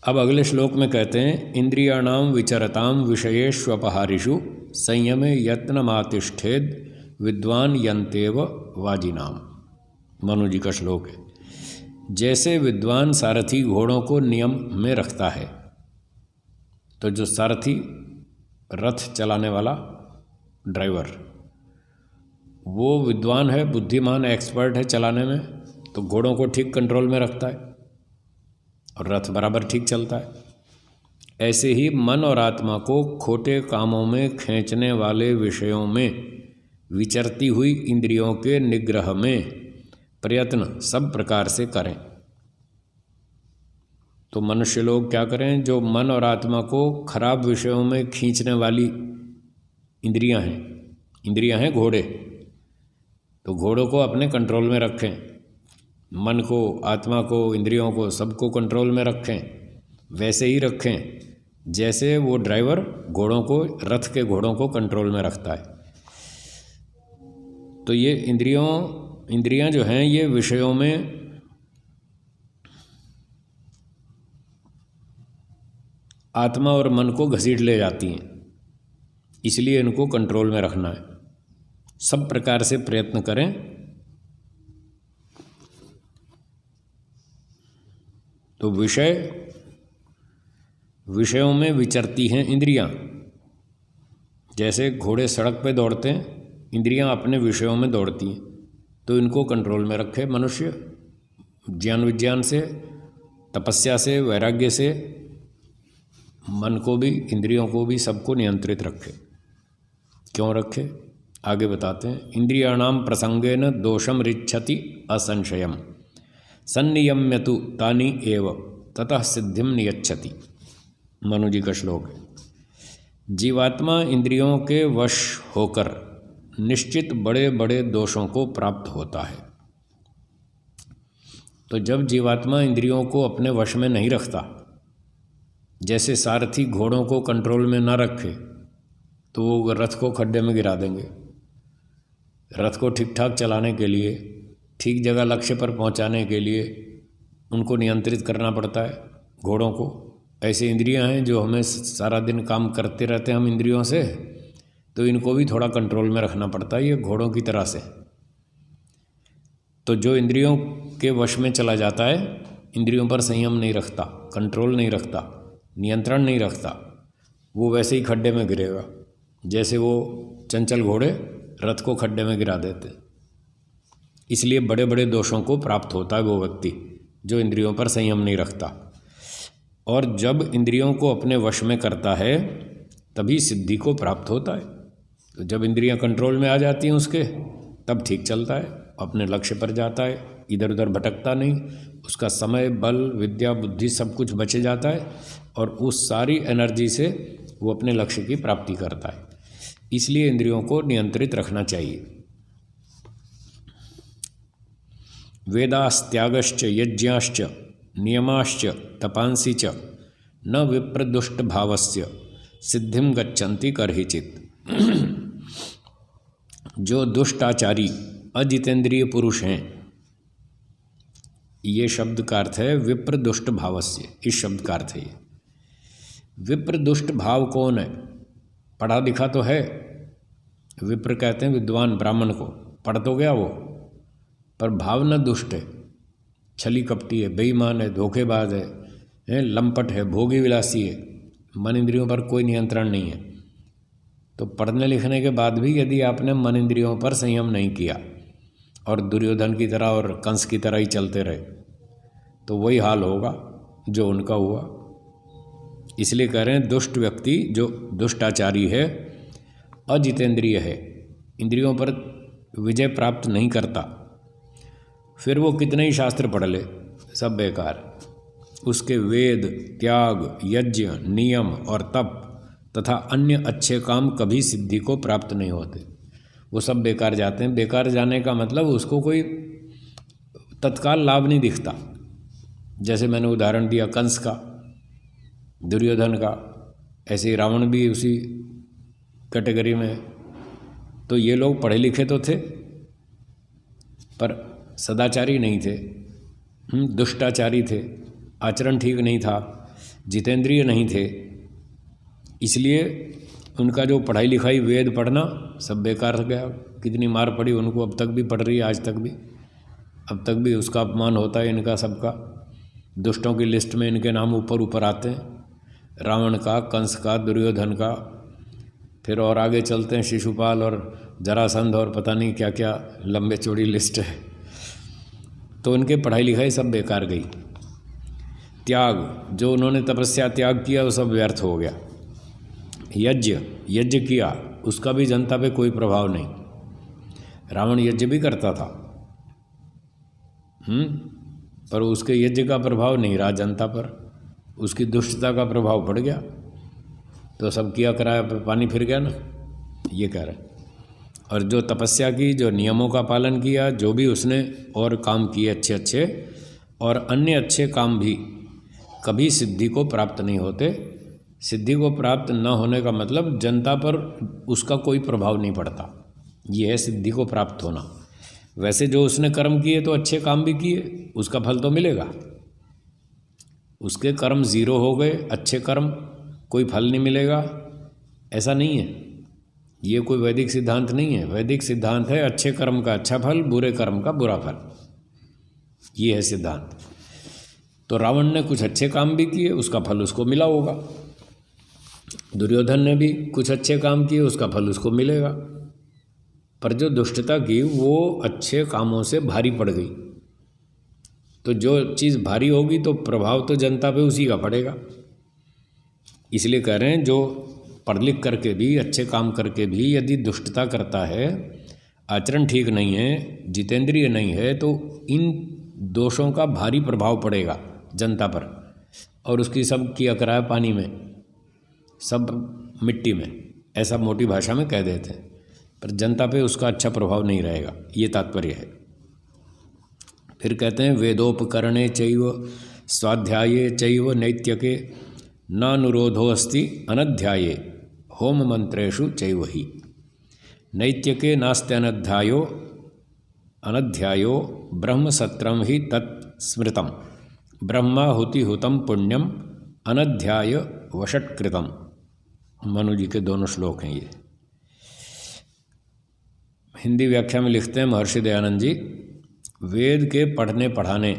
अब अगले श्लोक में कहते हैं इंद्रियाणाम विचरताम विषयेष्वपहारिषु संयमे यत्नमातिष्ठेद विद्वान यंतेव वाजिनाम। मनु जी का श्लोक है। जैसे विद्वान सारथी घोड़ों को नियम में रखता है, तो जो सारथी रथ चलाने वाला ड्राइवर वो विद्वान है, बुद्धिमान, एक्सपर्ट है चलाने में, तो घोड़ों को ठीक कंट्रोल में रखता है और रथ बराबर ठीक चलता है। ऐसे ही मन और आत्मा को खोटे कामों में खींचने वाले विषयों में विचरती हुई इंद्रियों के निग्रह में प्रयत्न सब प्रकार से करें। तो मनुष्य लोग क्या करें? जो मन और आत्मा को खराब विषयों में खींचने वाली इंद्रियां हैं घोड़े, तो घोड़ों को अपने कंट्रोल में रखें। मन को, आत्मा को, इंद्रियों को, सबको कंट्रोल में रखें। वैसे ही रखें जैसे वो ड्राइवर घोड़ों को, रथ के घोड़ों को कंट्रोल में रखता है। तो ये इंद्रियां जो हैं ये विषयों में आत्मा और मन को घसीट ले जाती हैं, इसलिए इनको कंट्रोल में रखना है। सब प्रकार से प्रयत्न करें। तो विषयों में विचरती हैं इंद्रियां। जैसे घोड़े सड़क पे दौड़ते हैं, इंद्रियां अपने विषयों में दौड़ती हैं, तो इनको कंट्रोल में रखे मनुष्य ज्ञान विज्ञान से, तपस्या से, वैराग्य से मन को भी, इंद्रियों को भी, सबको नियंत्रित रखे। क्यों रखे? आगे बताते हैं। इंद्रियाणाम प्रसंगेन दोषम रिच्छति असंशयम सन्नियम्यतु तानि एव ततः सिद्धिम नियच्छति। मनु जी का श्लोक है। जीवात्मा इंद्रियों के वश होकर निश्चित बड़े बड़े दोषों को प्राप्त होता है। तो जब जीवात्मा इंद्रियों को अपने वश में नहीं रखता, जैसे सारथी घोड़ों को कंट्रोल में ना रखे तो वो रथ को खड्डे में गिरा देंगे। रथ को ठीक ठाक चलाने के लिए, ठीक जगह लक्ष्य पर पहुंचाने के लिए उनको नियंत्रित करना पड़ता है घोड़ों को। ऐसे इंद्रियां हैं जो हमें सारा दिन काम करते रहते हैं हम इंद्रियों से, तो इनको भी थोड़ा कंट्रोल में रखना पड़ता है, ये घोड़ों की तरह से। तो जो इंद्रियों के वश में चला जाता है, इंद्रियों पर संयम नहीं रखता, कंट्रोल नहीं रखता, नियंत्रण नहीं रखता, वो वैसे ही खड्डे में गिरेगा जैसे वो चंचल घोड़े रथ को खड्डे में गिरा देते। इसलिए बड़े बड़े दोषों को प्राप्त होता है वो व्यक्ति जो इंद्रियों पर संयम नहीं रखता। और जब इंद्रियों को अपने वश में करता है तभी सिद्धि को प्राप्त होता है। तो जब इंद्रियां कंट्रोल में आ जाती हैं उसके, तब ठीक चलता है, अपने लक्ष्य पर जाता है, इधर उधर भटकता नहीं, उसका समय, बल, विद्या, बुद्धि सब कुछ बचे जाता है और उस सारी एनर्जी से वो अपने लक्ष्य की प्राप्ति करता है। इसलिए इंद्रियों को नियंत्रित रखना चाहिए। वेदास्त्यागश्च यज्ञाश्च नियमाश्च तपांसि च न विप्रदुष्ट भावस्य सिद्धिम गच्छन्ति करहिचित। जो दुष्टाचारी अजितेंद्रिय पुरुष हैं, ये शब्द का अर्थ है विप्र दुष्ट भावस्य। इस शब्द का अर्थ है ये। विप्र दुष्ट भाव कौन है? पढ़ा लिखा तो है, विप्र कहते हैं विद्वान ब्राह्मण को, पढ़ तो गया वो, पर भावना दुष्ट है, छली कपटी है, बेईमान है, धोखेबाज है, लंपट है, भोगी विलासी है, मन इंद्रियों पर कोई नियंत्रण नहीं है। तो पढ़ने लिखने के बाद भी यदि आपने मन इंद्रियों पर संयम नहीं किया और दुर्योधन की तरह और कंस की तरह ही चलते रहे, तो वही हाल होगा जो उनका हुआ। इसलिए कह रहे हैं दुष्ट व्यक्ति जो दुष्टाचारी है, अजितेंद्रिय है, इंद्रियों पर विजय प्राप्त नहीं करता, फिर वो कितने ही शास्त्र पढ़ ले, सब बेकार। उसके वेद, त्याग, यज्ञ, नियम और तप तथा अन्य अच्छे काम कभी सिद्धि को प्राप्त नहीं होते, वो सब बेकार जाते हैं। बेकार जाने का मतलब उसको कोई तत्काल लाभ नहीं दिखता। जैसे मैंने उदाहरण दिया कंस का, दुर्योधन का, ऐसे ही रावण भी उसी कैटेगरी में। तो ये लोग पढ़े लिखे तो थे पर सदाचारी नहीं थे, दुष्टाचारी थे, आचरण ठीक नहीं था, जितेंद्रिय नहीं थे, इसलिए उनका जो पढ़ाई लिखाई वेद पढ़ना सब बेकार हो गया। कितनी मार पड़ी उनको, अब तक भी पड़ रही है, आज तक भी, अब तक भी उसका अपमान होता है इनका सबका। दुष्टों की लिस्ट में इनके नाम ऊपर ऊपर आते हैं, रावण का, कंस का, दुर्योधन का, फिर और आगे चलते हैं शिशुपाल और जरासंध और पता नहीं क्या क्या लंबे चौड़ी लिस्ट है। तो उनके पढ़ाई लिखाई सब बेकार गई। त्याग, जो उन्होंने तपस्या त्याग किया वो सब व्यर्थ हो गया। यज्ञ किया, उसका भी जनता पे कोई प्रभाव नहीं। रावण यज्ञ भी करता था, पर उसके यज्ञ का प्रभाव नहीं रहा जनता पर, उसकी दुष्टता का प्रभाव पड़ गया, तो सब किया कराया पे पानी फिर गया ना, ये कह रहे हैं। और जो तपस्या की, जो नियमों का पालन किया, जो भी उसने और काम किए अच्छे अच्छे, और अन्य अच्छे काम भी कभी सिद्धि को प्राप्त नहीं होते। सिद्धि को प्राप्त न होने का मतलब जनता पर उसका कोई प्रभाव नहीं पड़ता, ये है सिद्धि को प्राप्त होना। वैसे जो उसने कर्म किए तो अच्छे काम भी किए, उसका फल तो मिलेगा। उसके कर्म जीरो हो गए, अच्छे कर्म, कोई फल नहीं मिलेगा, ऐसा नहीं है। ये कोई वैदिक सिद्धांत नहीं है। वैदिक सिद्धांत है अच्छे कर्म का अच्छा फल, बुरे कर्म का बुरा फल, ये है सिद्धांत। तो रावण ने कुछ अच्छे काम भी किए, उसका फल उसको मिला होगा। दुर्योधन ने भी कुछ अच्छे काम किए, उसका फल उसको मिलेगा। पर जो दुष्टता की वो अच्छे कामों से भारी पड़ गई, तो जो चीज़ भारी होगी तो प्रभाव तो जनता पे उसी का पड़ेगा। इसलिए कह रहे हैं जो पढ़ लिख करके भी, अच्छे काम करके भी यदि दुष्टता करता है, आचरण ठीक नहीं है, जितेंद्रिय नहीं है, तो इन दोषों का भारी प्रभाव पड़ेगा जनता पर, और उसकी सब किया कराया पानी में, सब मिट्टी में, ऐसा मोटी भाषा में कह देते हैं, पर जनता पे उसका अच्छा प्रभाव नहीं रहेगा, ये तात्पर्य है। फिर कहते हैं वेदोपकरणे चैव स्वाध्याये चैव नैत्यके नानुरोधोऽस्ति अनध्याये होम मंत्रेषु चैव हि। नैत्यके नास्त्यनध्यायो अनध्यायो ब्रह्मसत्रम हि तत्स्मृतम ब्रह्माहुति हुतम पुण्यम अनध्याय वषट्कृतम। मनु जी के दोनों श्लोक हैं ये। हिंदी व्याख्या में लिखते हैं महर्षि दयानंद जी, वेद के पढ़ने पढ़ाने,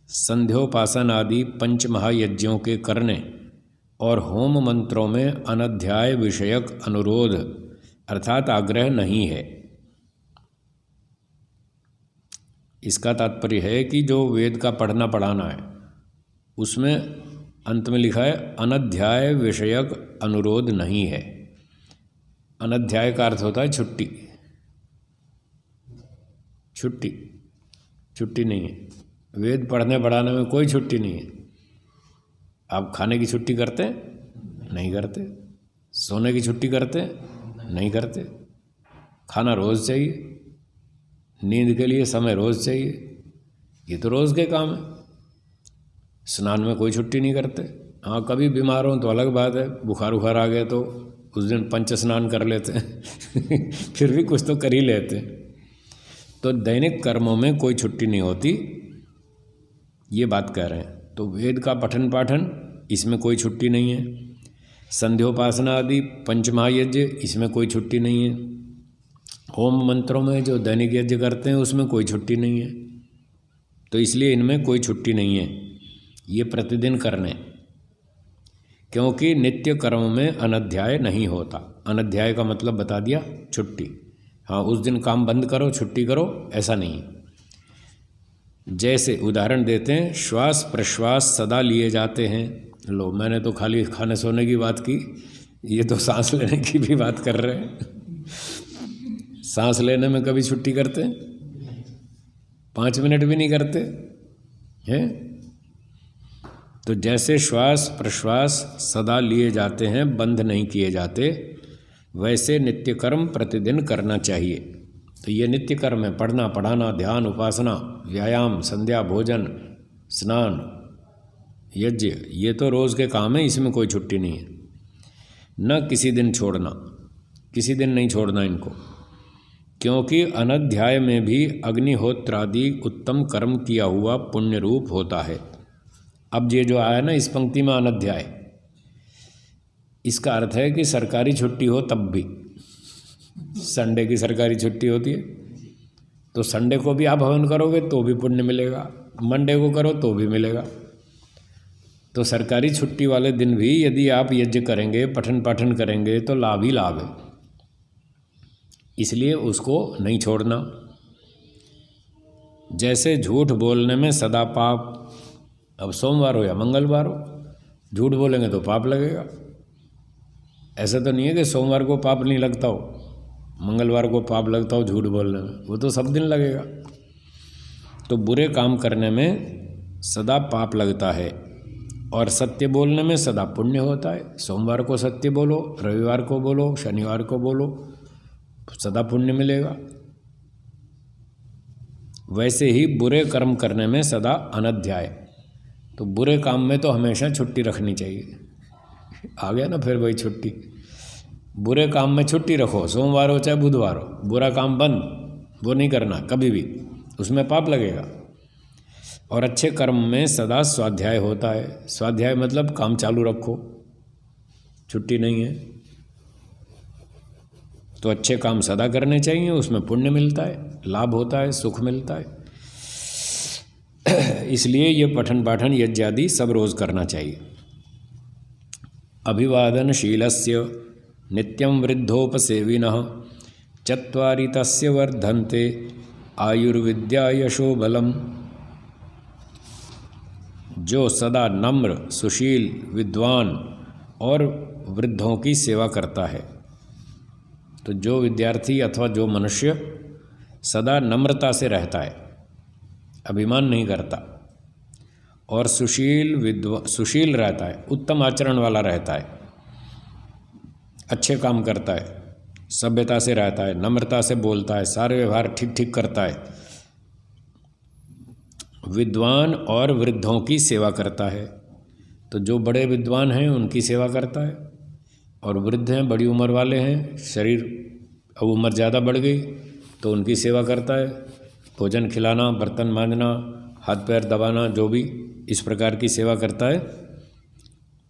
संध्योपासन आदि पंच महायज्ञों के करने और होम मंत्रों में अनध्याय विषयक अनुरोध अर्थात आग्रह नहीं है। इसका तात्पर्य है कि जो वेद का पढ़ना पढ़ाना है उसमें अंत में लिखा है अनध्याय विषयक अनुरोध नहीं है। अनध्याय का अर्थ होता है छुट्टी, छुट्टी, छुट्टी नहीं है। वेद पढ़ने पढ़ाने में कोई छुट्टी नहीं है। आप खाने की छुट्टी करते हैं? नहीं करते। सोने की छुट्टी करते हैं? नहीं करते। खाना रोज़ चाहिए, नींद के लिए समय रोज़ चाहिए, ये तो रोज़ के काम है। स्नान में कोई छुट्टी नहीं करते। हाँ, कभी बीमार हो तो अलग बात है, बुखार उखार आ गया तो उस दिन पंच स्नान कर लेते हैं फिर भी कुछ तो कर ही लेते हैं। तो दैनिक कर्मों में कोई छुट्टी नहीं होती, ये बात कह रहे हैं। तो वेद का पठन पाठन, इसमें कोई छुट्टी नहीं है। संध्योपासना आदि पंचमहायज्ञ, इसमें कोई छुट्टी नहीं है। होम मंत्रों में जो दैनिक यज्ञ करते हैं उसमें कोई छुट्टी नहीं है। तो इसलिए इनमें कोई छुट्टी नहीं है, ये प्रतिदिन करने, क्योंकि नित्य कर्म में अनध्याय नहीं होता। अनध्याय का मतलब बता दिया, छुट्टी। हाँ, उस दिन काम बंद करो, छुट्टी करो, ऐसा नहीं। जैसे उदाहरण देते हैं, श्वास प्रश्वास सदा लिए जाते हैं। लो, मैंने तो खाली खाने सोने की बात की, ये तो सांस लेने की भी बात कर रहे हैं। सांस लेने में कभी छुट्टी करते हैं? 5 मिनट भी नहीं करते हैं। तो जैसे श्वास प्रश्वास सदा लिए जाते हैं, बंद नहीं किए जाते, वैसे नित्य कर्म प्रतिदिन करना चाहिए। तो ये नित्य कर्म है, पढ़ना पढ़ाना, ध्यान उपासना, व्यायाम, संध्या, भोजन, स्नान, यज्ञ, ये तो रोज़ के काम है, इसमें कोई छुट्टी नहीं है। न किसी दिन छोड़ना, किसी दिन नहीं छोड़ना इनको, क्योंकि अनध्याय में भी अग्निहोत्रादि उत्तम कर्म किया हुआ पुण्य रूप होता है। अब ये जो आया ना इस पंक्ति में अनध्याय, इसका अर्थ है कि सरकारी छुट्टी हो तब भी, संडे की सरकारी छुट्टी होती है तो संडे को भी आप हवन करोगे तो भी पुण्य मिलेगा, मंडे को करो तो भी मिलेगा। तो सरकारी छुट्टी वाले दिन भी यदि आप यज्ञ करेंगे, पठन पाठन करेंगे तो लाभ ही लाभ है, इसलिए उसको नहीं छोड़ना। जैसे झूठ बोलने में सदा पाप, अब सोमवार हो या मंगलवार हो, झूठ बोलेंगे तो पाप लगेगा। ऐसा तो नहीं है कि सोमवार को पाप नहीं लगता हो, मंगलवार को पाप लगता हो झूठ बोलने में, वो तो सब दिन लगेगा। तो बुरे काम करने में सदा पाप लगता है और सत्य बोलने में सदा पुण्य होता है। सोमवार को सत्य बोलो, रविवार को बोलो, शनिवार को बोलो, सदा पुण्य मिलेगा। वैसे ही बुरे कर्म करने में सदा अनध्याय, तो बुरे काम में तो हमेशा छुट्टी रखनी चाहिए। आ गया ना फिर वही छुट्टी, बुरे काम में छुट्टी रखो, सोमवार हो चाहे बुधवार हो, बुरा काम बंद, वो नहीं करना कभी भी, उसमें पाप लगेगा। और अच्छे कर्म में सदा स्वाध्याय होता है। स्वाध्याय मतलब काम चालू रखो, छुट्टी नहीं है। तो अच्छे काम सदा करने चाहिए, उसमें पुण्य मिलता है, लाभ होता है, सुख मिलता है। इसलिए ये पठन पाठन यज्ञ आदि सब रोज करना चाहिए। अभिवादनशीलस्य नित्यं वृद्धोपसेविनः चत्वारि तस्य वर्धन्ते आयुर्विद्या यशो बलम। जो सदा नम्र, सुशील, विद्वान और वृद्धों की सेवा करता है, तो जो विद्यार्थी अथवा जो मनुष्य सदा नम्रता से रहता है, अभिमान नहीं करता और सुशील रहता है, उत्तम आचरण वाला रहता है, अच्छे काम करता है, सभ्यता से रहता है, नम्रता से बोलता है, सारे व्यवहार ठीक ठीक करता है, विद्वान और वृद्धों की सेवा करता है। तो जो बड़े विद्वान हैं उनकी सेवा करता है, और वृद्ध हैं, बड़ी उम्र वाले हैं, शरीर अब उम्र ज़्यादा बढ़ गई तो उनकी सेवा करता है, भोजन खिलाना, बर्तन मांजना, हाथ पैर दबाना, जो भी इस प्रकार की सेवा करता है,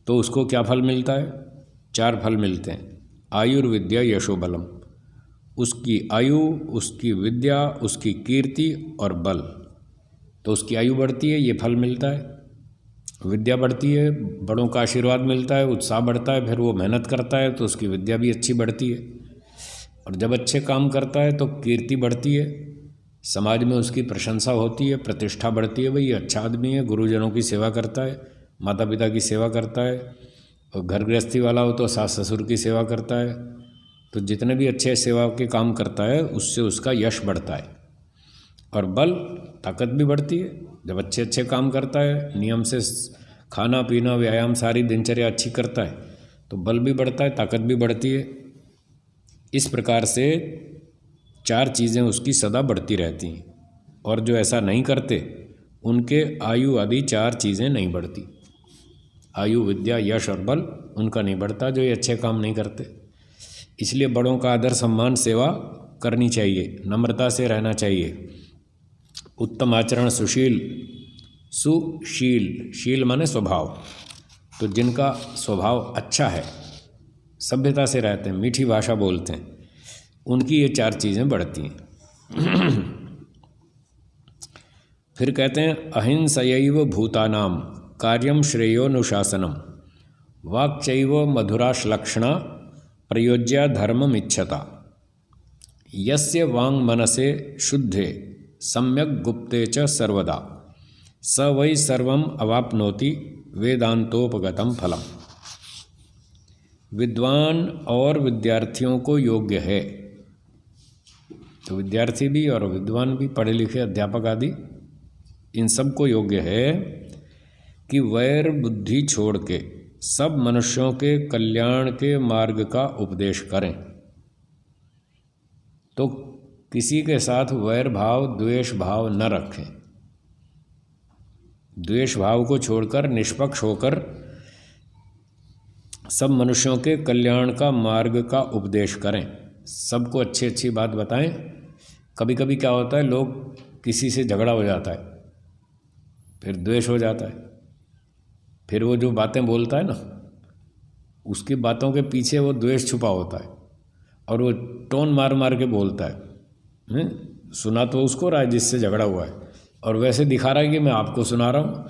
तो उसको क्या फल मिलता है? 4 फल मिलते हैं। आयुर्विद्या यशो बलम, उसकी आयु, उसकी विद्या, उसकी कीर्ति और बल। तो उसकी आयु बढ़ती है, ये फल मिलता है, विद्या बढ़ती है, बड़ों का आशीर्वाद मिलता है, उत्साह बढ़ता है, फिर वो मेहनत करता है तो उसकी विद्या भी अच्छी बढ़ती है, और जब अच्छे काम करता है तो कीर्ति बढ़ती है, समाज में उसकी प्रशंसा होती है, प्रतिष्ठा बढ़ती है, भाई ये अच्छा आदमी है, गुरुजनों की सेवा करता है, माता पिता की सेवा करता है, और घर गृहस्थी वाला हो तो सास ससुर की सेवा करता है। तो जितने भी अच्छे सेवा के काम करता है उससे उसका यश बढ़ता है, और बल, ताकत भी बढ़ती है। जब अच्छे अच्छे काम करता है, नियम से खाना पीना व्यायाम सारी दिनचर्या अच्छी करता है, तो बल भी बढ़ता है, ताकत भी बढ़ती है। इस प्रकार से 4 चीज़ें उसकी सदा बढ़ती रहती हैं, और जो ऐसा नहीं करते उनके आयु आदि 4 चीज़ें नहीं बढ़ती। आयु, विद्या, यश और बल उनका नहीं बढ़ता, जो ये अच्छे काम नहीं करते। इसलिए बड़ों का आदर सम्मान सेवा करनी चाहिए, नम्रता से रहना चाहिए, उत्तम आचरण, सुशील, शील माने स्वभाव, तो जिनका स्वभाव अच्छा है, सभ्यता से रहते हैं, मीठी भाषा बोलते हैं, उनकी ये 4 चीज़ें बढ़ती हैं। फिर कहते हैं अहिंसयैव भूतानां कार्यं श्रेयोनुशासनम वाक्चैव मधुराश्लक्षणा प्रयोज्या धर्ममिच्छता यस्य वांग मनसे शुद्धे सम्यक गुप्ते च सर्वदा स वै सर्वम अवाप्नोति वेदांतोपगतम फलम। विद्वान और विद्यार्थियों को योग्य है, तो विद्यार्थी भी और विद्वान भी, पढ़े लिखे अध्यापक आदि, इन सब को योग्य है कि वैर बुद्धि छोड़ के सब मनुष्यों के कल्याण के मार्ग का उपदेश करें। तो किसी के साथ वैर भाव, द्वेष भाव न रखें, द्वेष भाव को छोड़कर निष्पक्ष होकर सब मनुष्यों के कल्याण का मार्ग का उपदेश करें, सबको अच्छी अच्छी बात बताएं। कभी कभी क्या होता है, लोग किसी से झगड़ा हो जाता है, फिर द्वेष हो जाता है, फिर वो जो बातें बोलता है ना, उसकी बातों के पीछे वो द्वेष छुपा होता है और वो टोन मार मार के बोलता है। सुना तो उसको रहा है जिससे झगड़ा हुआ है, और वैसे दिखा रहा है कि मैं आपको सुना रहा हूँ,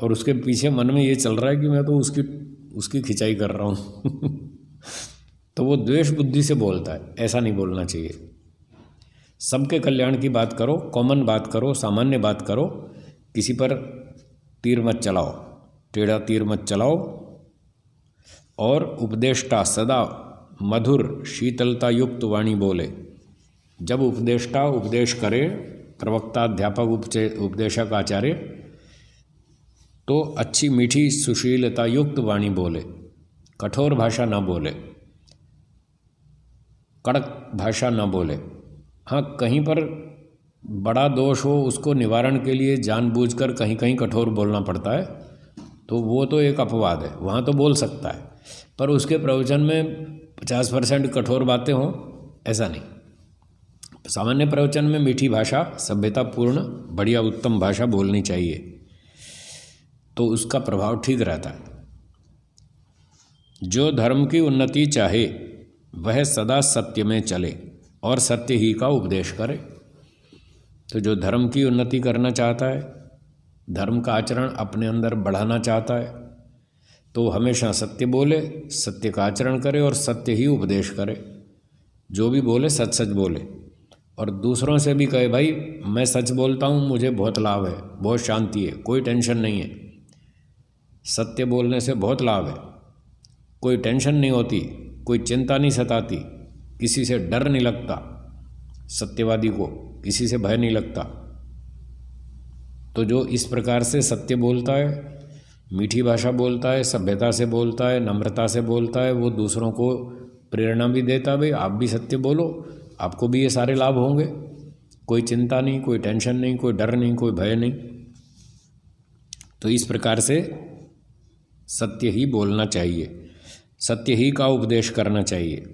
और उसके पीछे मन में ये चल रहा है कि मैं तो उसकी खिंचाई कर रहा हूँ। तो वो द्वेष बुद्धि से बोलता है, ऐसा नहीं बोलना चाहिए। सबके कल्याण की बात करो, कॉमन बात करो, सामान्य बात करो, किसी पर तीर मत चलाओ, टेढ़ा तीर मत चलाओ। और उपदेष्टा सदा मधुर शीतलता युक्त वाणी बोले। जब उपदेष्टा उपदेश करे, प्रवक्ता, अध्यापक, उपदेशक, आचार्य, तो अच्छी मीठी सुशीलता युक्त वाणी बोले, कठोर भाषा ना बोले, कड़क भाषा ना बोले। हाँ, कहीं पर बड़ा दोष हो उसको निवारण के लिए जानबूझकर कहीं कहीं कठोर बोलना पड़ता है, तो वो तो एक अपवाद है, वहाँ तो बोल सकता है, पर उसके प्रवचन में 50% कठोर बातें हों, ऐसा नहीं। सामान्य प्रवचन में मीठी भाषा, सभ्यतापूर्ण, बढ़िया, उत्तम भाषा बोलनी चाहिए, तो उसका प्रभाव ठीक रहता है। जो धर्म की उन्नति चाहे वह सदा सत्य में चले और सत्य ही का उपदेश करे। तो जो धर्म की उन्नति करना चाहता है, धर्म का आचरण अपने अंदर बढ़ाना चाहता है, तो हमेशा सत्य बोले, सत्य का आचरण करे और सत्य ही उपदेश करे। जो भी बोले सच सच बोले, और दूसरों से भी कहे, भाई मैं सच बोलता हूँ, मुझे बहुत लाभ है, बहुत शांति है, कोई टेंशन नहीं है। सत्य बोलने से बहुत लाभ है, कोई टेंशन नहीं होती, कोई चिंता नहीं सताती, किसी से डर नहीं लगता, सत्यवादी को किसी से भय नहीं लगता। तो जो इस प्रकार से सत्य बोलता है, मीठी भाषा बोलता है, सभ्यता से बोलता है, नम्रता से बोलता है, वो दूसरों को प्रेरणा भी देता है, भाई आप भी सत्य बोलो, आपको भी ये सारे लाभ होंगे। कोई चिंता नहीं, कोई टेंशन नहीं, कोई डर नहीं, कोई भय नहीं। तो इस प्रकार से सत्य ही बोलना चाहिए, सत्य ही का उपदेश करना चाहिए,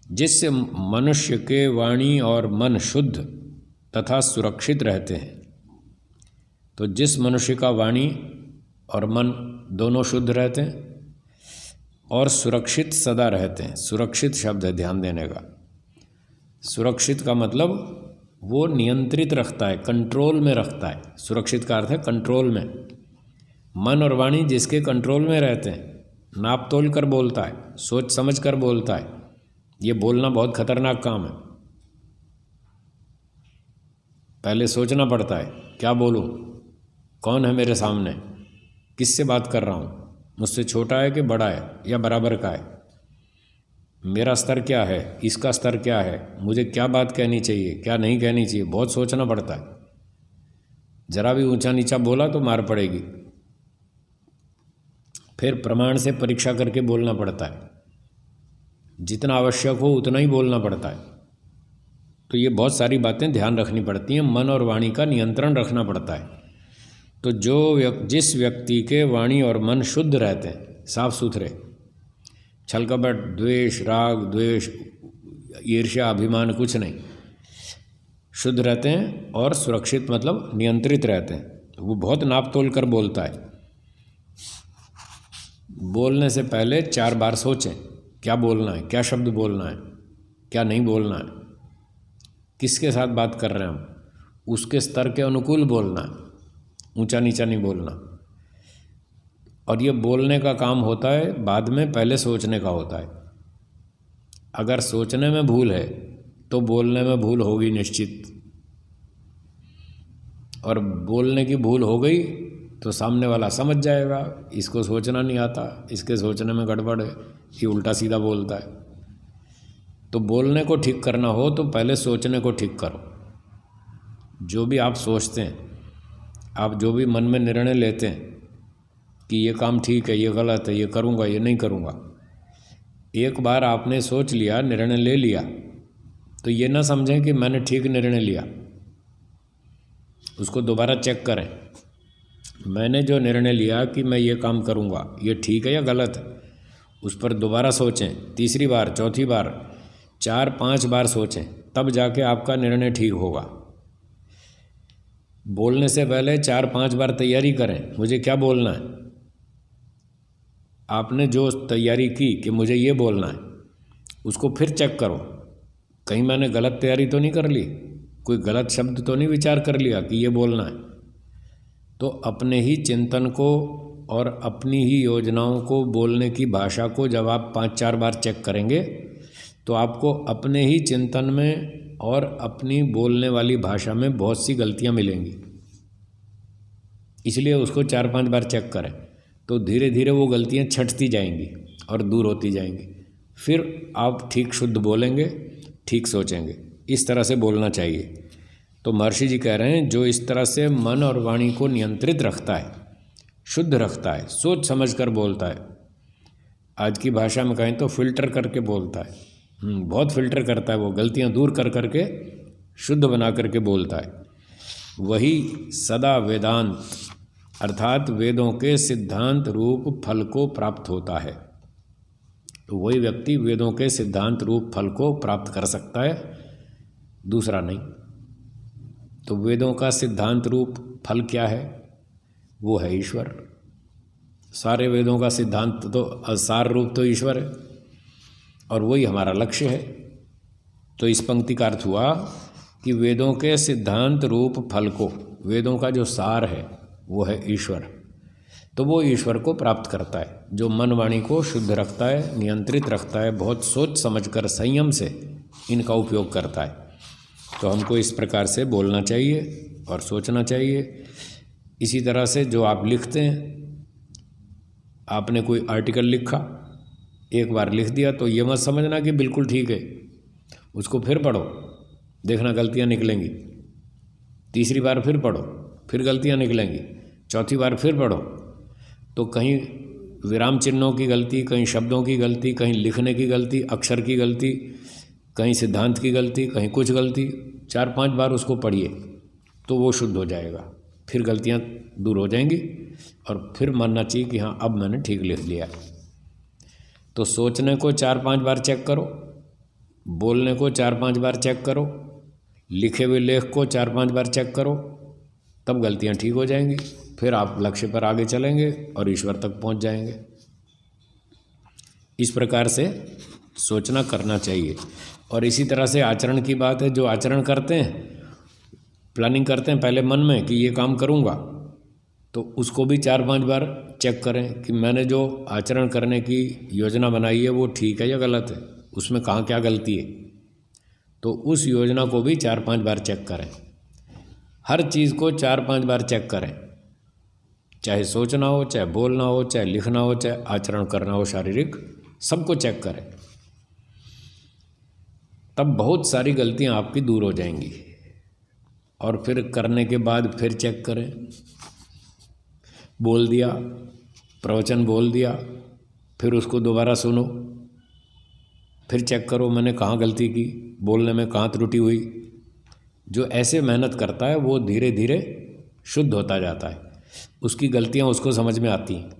जिससे मनुष्य के वाणी और मन शुद्ध तथा सुरक्षित रहते हैं। तो जिस मनुष्य का वाणी और मन दोनों शुद्ध रहते हैं और सुरक्षित सदा रहते हैं। सुरक्षित शब्द है, ध्यान देने का। सुरक्षित का मतलब वो नियंत्रित रखता है, कंट्रोल में रखता है। सुरक्षित का अर्थ है कंट्रोल में। मन और वाणी जिसके कंट्रोल में रहते हैं, नाप तोल कर बोलता है, सोच समझ कर बोलता है। ये बोलना बहुत खतरनाक काम है। पहले सोचना पड़ता है, क्या बोलूं, कौन है मेरे सामने, किससे बात कर रहा हूँ, मुझसे छोटा है कि बड़ा है या बराबर का है, मेरा स्तर क्या है, इसका स्तर क्या है, मुझे क्या बात कहनी चाहिए, क्या नहीं कहनी चाहिए, बहुत सोचना पड़ता है। जरा भी ऊंचा नीचा बोला तो मार पड़ेगी। फिर प्रमाण से परीक्षा करके बोलना पड़ता है, जितना आवश्यक हो उतना ही बोलना पड़ता है। तो ये बहुत सारी बातें ध्यान रखनी पड़ती हैं, मन और वाणी का नियंत्रण रखना पड़ता है। तो जिस व्यक्ति के वाणी और मन शुद्ध रहते हैं, साफ सुथरे, छल कपट, द्वेष, राग, द्वेष, ईर्ष्या, अभिमान कुछ नहीं, शुद्ध रहते हैं और सुरक्षित मतलब नियंत्रित रहते हैं, वो बहुत नाप तोल कर बोलता है। बोलने से पहले 4 बार सोचें, क्या बोलना है, क्या शब्द बोलना है, क्या नहीं बोलना है, किसके साथ बात कर रहे हैं हम, उसके स्तर के अनुकूल बोलना है, ऊंचा नीचा नहीं बोलना। और ये बोलने का काम होता है बाद में, पहले सोचने का होता है। अगर सोचने में भूल है तो बोलने में भूल होगी निश्चित, और बोलने की भूल हो गई तो सामने वाला समझ जाएगा, इसको सोचना नहीं आता, इसके सोचने में गड़बड़ है, ये उल्टा सीधा बोलता है। तो बोलने को ठीक करना हो तो पहले सोचने को ठीक करो। जो भी आप सोचते हैं, आप जो भी मन में निर्णय लेते हैं कि ये काम ठीक है, ये गलत है, ये करूँगा, ये नहीं करूँगा, एक बार आपने सोच लिया, निर्णय ले लिया, तो ये ना समझें कि मैंने ठीक निर्णय लिया। उसको दोबारा चेक करें, मैंने जो निर्णय लिया कि मैं ये काम करूँगा, ये ठीक है या गलत है, उस पर दोबारा सोचें, तीसरी बार, चौथी बार, 4-5 बार सोचें, तब जाके आपका निर्णय ठीक होगा। बोलने से पहले 4-5 बार तैयारी करें, मुझे क्या बोलना है, आपने जो तैयारी की कि मुझे ये बोलना है, उसको फिर चेक करो, कहीं मैंने गलत तैयारी तो नहीं कर ली, कोई गलत शब्द तो नहीं विचार कर लिया कि ये बोलना है। तो अपने ही चिंतन को और अपनी ही योजनाओं को, बोलने की भाषा को जब आप 5-4 बार चेक करेंगे तो आपको अपने ही चिंतन में और अपनी बोलने वाली भाषा में बहुत सी गलतियां मिलेंगी। इसलिए उसको 4-5 बार चेक करें, तो धीरे धीरे वो गलतियां छंटती जाएंगी और दूर होती जाएंगी। फिर आप ठीक शुद्ध बोलेंगे, ठीक सोचेंगे। इस तरह से बोलना चाहिए। तो महर्षि जी कह रहे हैं, जो इस तरह से मन और वाणी को नियंत्रित रखता है, शुद्ध रखता है, सोच समझ कर बोलता है, आज की भाषा में कहें तो फिल्टर करके बोलता है, बहुत फिल्टर करता है, वो गलतियां दूर कर करके शुद्ध बना करके बोलता है, वही सदा वेदांत अर्थात वेदों के सिद्धांत रूप फल को प्राप्त होता है। तो वही व्यक्ति वेदों के सिद्धांत रूप फल को प्राप्त कर सकता है, दूसरा नहीं। तो वेदों का सिद्धांत रूप फल क्या है? वो है ईश्वर। सारे वेदों का सिद्धांत तो, सार रूप तो ईश्वर है, और वही हमारा लक्ष्य है। तो इस पंक्ति का अर्थ हुआ कि वेदों के सिद्धांत रूप फल को, वेदों का जो सार है वो है ईश्वर। तो वो ईश्वर को प्राप्त करता है जो मन वाणी को शुद्ध रखता है, नियंत्रित रखता है, बहुत सोच समझकर संयम से इनका उपयोग करता है। तो हमको इस प्रकार से बोलना चाहिए और सोचना चाहिए। इसी तरह से जो आप लिखते हैं, आपने कोई आर्टिकल लिखा, एक बार लिख दिया तो ये मत समझना कि बिल्कुल ठीक है, उसको फिर पढ़ो, देखना गलतियाँ निकलेंगी। तीसरी बार फिर पढ़ो, फिर गलतियाँ निकलेंगी। चौथी बार फिर पढ़ो तो कहीं विराम चिन्हों की गलती, कहीं शब्दों की गलती, कहीं लिखने की गलती, अक्षर की गलती, कहीं सिद्धांत की गलती, कहीं कुछ गलती। 4-5 बार उसको पढ़िए तो वो शुद्ध हो जाएगा, फिर गलतियाँ दूर हो जाएंगी और फिर मानना चाहिए कि हाँ अब मैंने ठीक लिख लिया। तो सोचने को 4-5 बार चेक करो, बोलने को 4-5 बार चेक करो, लिखे हुए लेख को 4-5 बार चेक करो, तब गलतियाँ ठीक हो जाएंगी। फिर आप लक्ष्य पर आगे चलेंगे और ईश्वर तक पहुंच जाएंगे। इस प्रकार से सोचना करना चाहिए। और इसी तरह से आचरण की बात है, जो आचरण करते हैं, प्लानिंग करते हैं पहले मन में कि ये काम करूँगा, तो उसको भी 4-5 बार चेक करें कि मैंने जो आचरण करने की योजना बनाई है वो ठीक है या गलत है, उसमें कहाँ क्या गलती है। तो उस योजना को भी 4-5 बार चेक करें। हर चीज़ को 4-5 बार चेक करें, चाहे सोचना हो, चाहे बोलना हो, चाहे लिखना हो, चाहे आचरण करना हो, शारीरिक, सबको चेक करें। तब बहुत सारी गलतियां आपकी दूर हो जाएंगी। और फिर करने के बाद फिर चेक करें, बोल दिया, प्रवचन बोल दिया, फिर उसको दोबारा सुनो, फिर चेक करो मैंने कहाँ गलती की, बोलने में कहाँ त्रुटि हुई। जो ऐसे मेहनत करता है वो धीरे धीरे शुद्ध होता जाता है, उसकी गलतियाँ उसको समझ में आती हैं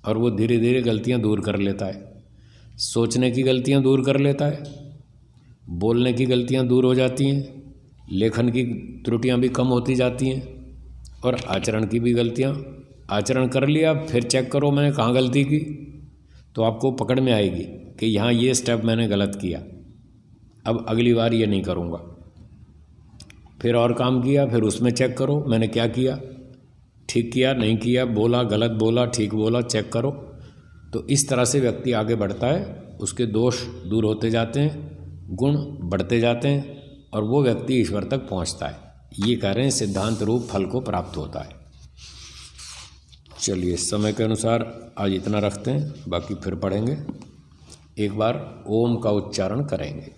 और वो धीरे धीरे गलतियाँ दूर कर लेता है। सोचने की गलतियाँ दूर कर लेता है, बोलने की गलतियाँ दूर हो जाती हैं, लेखन की त्रुटियाँ भी कम होती जाती हैं, और आचरण की भी गलतियाँ। आचरण कर लिया, फिर चेक करो मैंने कहाँ गलती की, तो आपको पकड़ में आएगी कि यहाँ ये स्टेप मैंने गलत किया, अब अगली बार ये नहीं करूँगा। फिर और काम किया, फिर उसमें चेक करो मैंने क्या किया, ठीक किया नहीं किया, बोला गलत बोला, ठीक बोला, चेक करो। तो इस तरह से व्यक्ति आगे बढ़ता है, उसके दोष दूर होते जाते हैं, गुण बढ़ते जाते हैं और वो व्यक्ति ईश्वर तक पहुंचता है। ये कह रहे हैं सिद्धांत रूप फल को प्राप्त होता है। चलिए समय के अनुसार आज इतना रखते हैं, बाकी फिर पढ़ेंगे। एक बार ओम का उच्चारण करेंगे।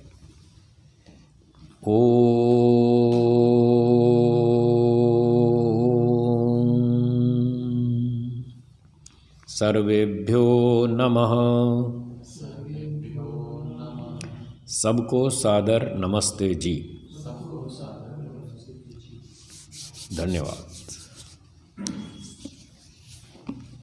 ओम सर्वेभ्यो नमः। सबको सादर नमस्ते जी। धन्यवाद।